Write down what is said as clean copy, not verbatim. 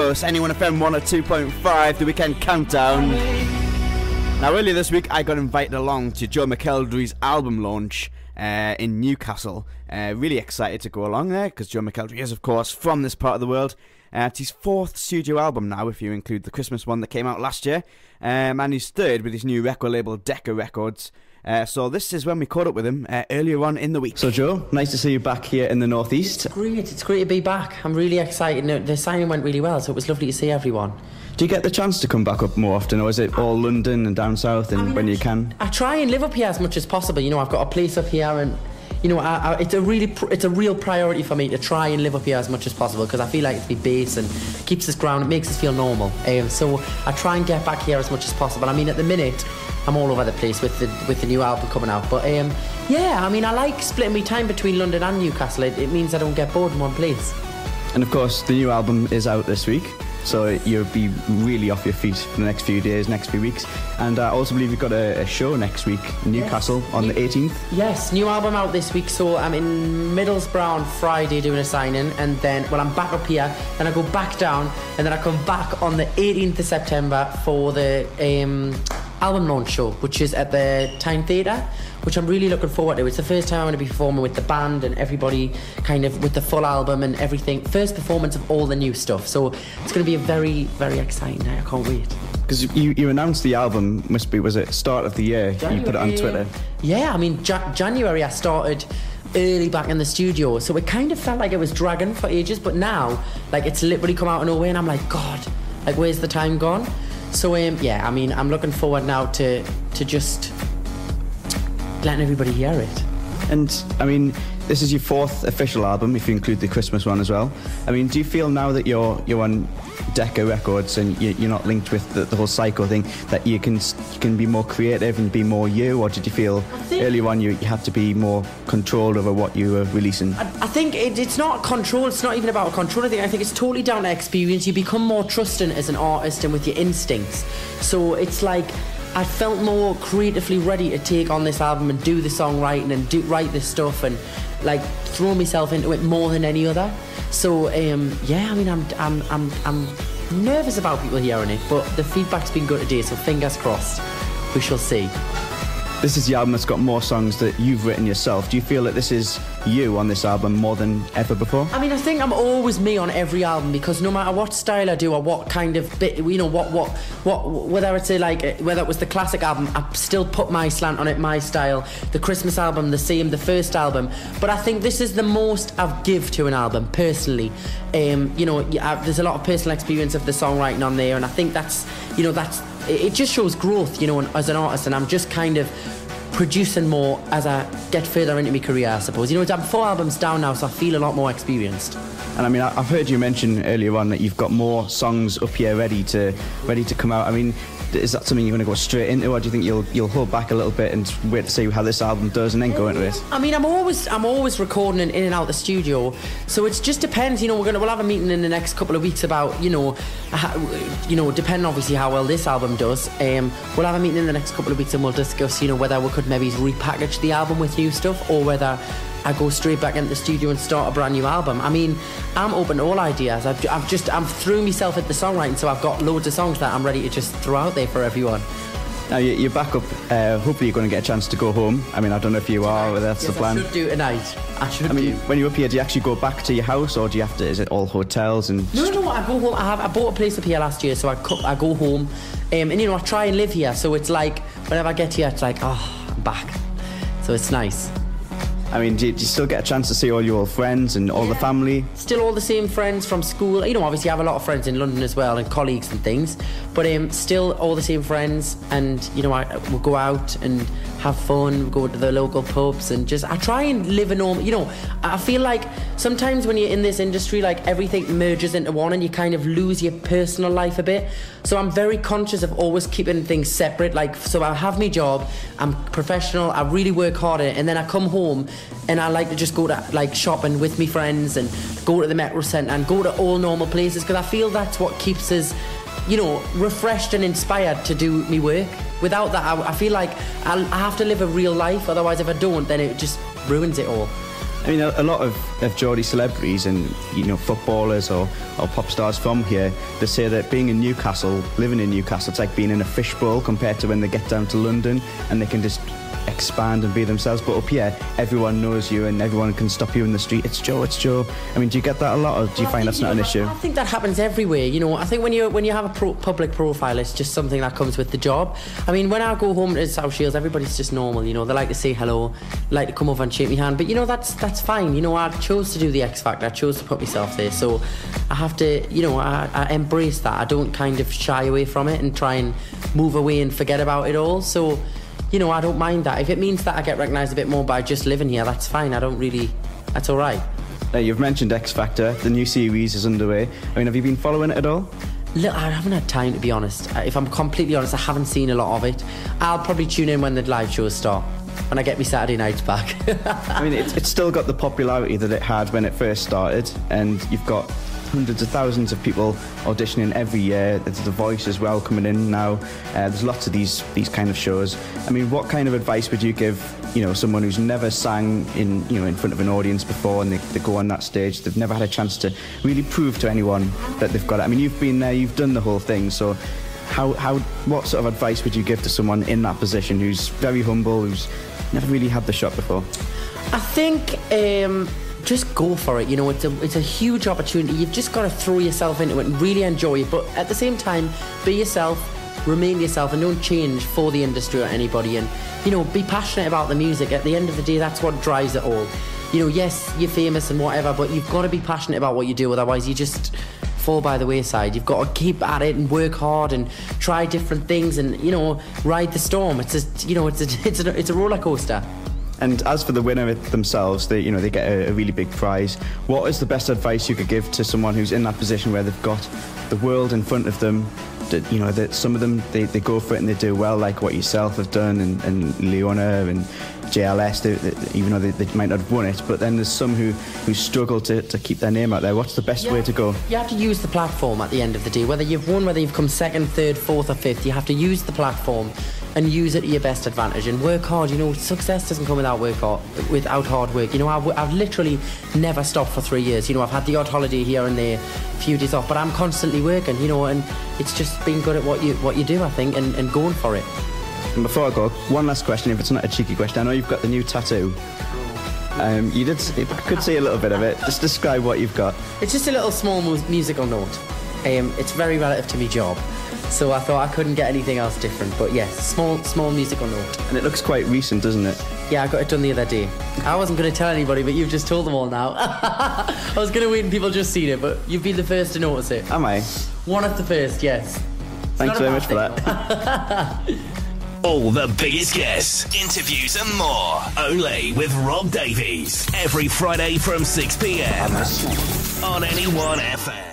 Us, NE1FM 102.5, the weekend countdown. Now, earlier this week, I got invited along to Joe McElderry's album launch in Newcastle. Really excited to go along there, because Joe McElderry is, of course, from this part of the world. It's his fourth studio album now, if you include the Christmas one that came out last year. And he's third with his new record label, Decca Records. So this is when we caught up with him earlier on in the week. So Joe, nice to see you back here in the northeast. It's great to be back. I'm really excited. The signing went really well, so it was lovely to see everyone. Do you get the chance to come back up more often, or is it all London and down south and when you can? I try and live up here as much as possible. You know, I've got a place up here, and you know, it's a real priority for me to try and live up here as much as possible, because I feel like it's the base and keeps us grounded, makes us feel normal. So I try and get back here as much as possible. I mean, at the minute, I'm all over the place with the new album coming out. But yeah, I mean, I like splitting my time between London and Newcastle. It means I don't get bored in one place. And of course, the new album is out this week, so you'll be really off your feet for the next few days, next few weeks. And I also believe you've got a show next week in Newcastle on the 18th. Yes, new album out this week, so I'm in Middlesbrough on Friday doing a signing, and then, well, I'm back up here, then I go back down, and then I come back on the 18th of September for the album launch show, which is at the Tyne Theatre, which I'm really looking forward to. It's the first time I'm going to be performing with the band and everybody, kind of with the full album and everything. First performance of all the new stuff, so it's going to be a very, very exciting night. I can't wait. Because you announced the album, was it start of the year? January. You put it on Twitter. Yeah, I mean, January I started early back in the studio, so it kind of felt like it was dragging for ages, but now, like, it's literally come out of nowhere, and I'm like, God, like, where's the time gone? So yeah, I mean, I'm looking forward now to just letting everybody hear it. And I mean, this is your fourth official album, if you include the Christmas one as well. I mean, do you feel now that you're on Decca Records and you're not linked with the whole Psycho thing, that you can be more creative and be more you, or did you feel earlier on you had to be more controlled over what you were releasing? I think it's not control. It's not even about control. I think it's totally down to experience. You become more trusting as an artist and with your instincts. So it's like, I felt more creatively ready to take on this album and do the songwriting and write this stuff and like throw myself into it more than any other. So yeah, I mean, I'm nervous about people hearing it, but the feedback's been good today, so fingers crossed. We shall see. This is the album that's got more songs that you've written yourself. Do you feel that this is you on this album more than ever before? I mean, I think I'm always me on every album, because no matter what style I do or what kind of bit, you know, whether it's whether it was the classic album, I still put my slant on it, my style. The Christmas album, the same, the first album. But I think this is the most I've give to an album, personally. You know, there's a lot of personal experience of the songwriting on there, and I think that's, you know, it just shows growth, you know, as an artist, and I'm just kind of producing more as I get further into my career, I suppose. You know, I'm 4 albums down now, so I feel a lot more experienced. And I mean, I've heard you mention earlier on that you've got more songs up here ready to come out. I mean, is that something you're going to go straight into, or do you think you'll hold back a little bit and wait to see how this album does and then go into it? I mean, I'm always recording in and out the studio, so it just depends. You know, we'll have a meeting in the next couple of weeks about, you know, depending obviously how well this album does. We'll have a meeting in the next couple of weeks and we'll discuss, you know, whether we could maybe repackage the album with new stuff, or whether I go straight back into the studio and start a brand new album. I mean, I'm open to all ideas. I'm threw myself at the songwriting, so I've got loads of songs that I'm ready to just throw out there for everyone. Now you're back up. Hopefully you're going to get a chance to go home. I mean, I don't know if you are, or that's the plan. I should do tonight. I mean, when you're up here, do you actually go back to your house, or do you have to? Is it all hotels and? No. I go home. I bought a place up here last year, so I go home, and you know, I try and live here. So it's like whenever I get here, it's like, oh, I'm back. So it's nice. I mean, do you still get a chance to see all your old friends and all the family? Still all the same friends from school. You know, obviously I have a lot of friends in London as well, and colleagues and things. But still all the same friends, and, you know, we'll go out and have fun, go to the local pubs, and I try and live a normal, you know, I feel like sometimes when you're in this industry, like, everything merges into one and you kind of lose your personal life a bit. So I'm very conscious of always keeping things separate. Like, so I have my job, I'm professional, I really work hard at it, and then I come home and I like to just go to, like, shopping with my friends and go to the Metro Centre and go to all normal places, because I feel that's what keeps us, you know, refreshed and inspired to do me work. Without that, I feel like I have to live a real life. Otherwise, if I don't, then it just ruins it all. I mean, a lot of Geordie celebrities and, you know, footballers or pop stars from here, they say that being in Newcastle, living in Newcastle, it's like being in a fishbowl compared to when they get down to London and they can just expand and be themselves. But up here, everyone knows you and everyone can stop you in the street. It's Joe, it's Joe. I mean, do you get that a lot, or do you find that's not an issue? I think that happens everywhere. You know, I think when you have a public profile, it's just something that comes with the job. I mean, when I go home to South Shields, everybody's just normal. You know, they like to say hello, like to come over and shake my hand. But you know, that's fine. You know, I chose to do the X Factor. I chose to put myself there, so I have to. You know, I embrace that. I don't kind of shy away from it and try and move away and forget about it all. So, you know, I don't mind that. If it means that I get recognised a bit more by just living here, that's fine. That's all right. You've mentioned X Factor. The new series is underway. I mean, have you been following it at all? Look, I haven't had time, to be honest. If I'm completely honest, I haven't seen a lot of it. I'll probably tune in when the live shows start, when I get me Saturday nights back. I mean, it's still got the popularity that it had when it first started, and you've got hundreds of thousands of people auditioning every year. There's The Voice as well coming in now. There's lots of these kind of shows. I mean, what kind of advice would you give, you know, someone who's never sang in front of an audience before, and they go on that stage, they've never had a chance to really prove to anyone that they've got it? I mean, you've been there, you've done the whole thing, so what sort of advice would you give to someone in that position who's very humble, who's never really had the shot before? I think just go for it. You know, it's a huge opportunity. You've just got to throw yourself into it and really enjoy it, but at the same time, be yourself, remain yourself, and don't change for the industry or anybody. And, you know, be passionate about the music. At the end of the day, that's what drives it all. You know, yes, you're famous and whatever, but you've got to be passionate about what you do, otherwise you just fall by the wayside. You've got to keep at it and work hard and try different things and, you know, ride the storm. It's a roller coaster. And as for the winner themselves, they get a really big prize. What is the best advice you could give to someone who's in that position where they've got the world in front of them? That, you know, that some of them they go for it and they do well, like what yourself have done, and Leona and JLS, even though they might not have won it, but then there's some who struggle to keep their name out there. What's the best way to go? You have to use the platform at the end of the day. Whether you've won, whether you've come second, third, fourth or fifth, you have to use the platform and use it to your best advantage and work hard. You know, success doesn't come without hard work. You know, I've literally never stopped for 3 years. You know, I've had the odd holiday here and there, a few days off, but I'm constantly working, you know, and it's just being good at what you do, I think, and going for it. And before I go, one last question, if it's not a cheeky question. I know you've got the new tattoo. You could see a little bit of it. Just describe what you've got. It's just a little small musical note. It's very relative to my job, so I thought I couldn't get anything else different. But yes, small musical note. And it looks quite recent, doesn't it? Yeah, I got it done the other day. I wasn't going to tell anybody, but you've just told them all now. I was going to wait and people just seen it, but you've been the first to notice it. Am I? One of the first, yes. Thanks very much for that. All the biggest guests, interviews and more, only with Rob Davies. Every Friday from 6 p.m. on NE1FM.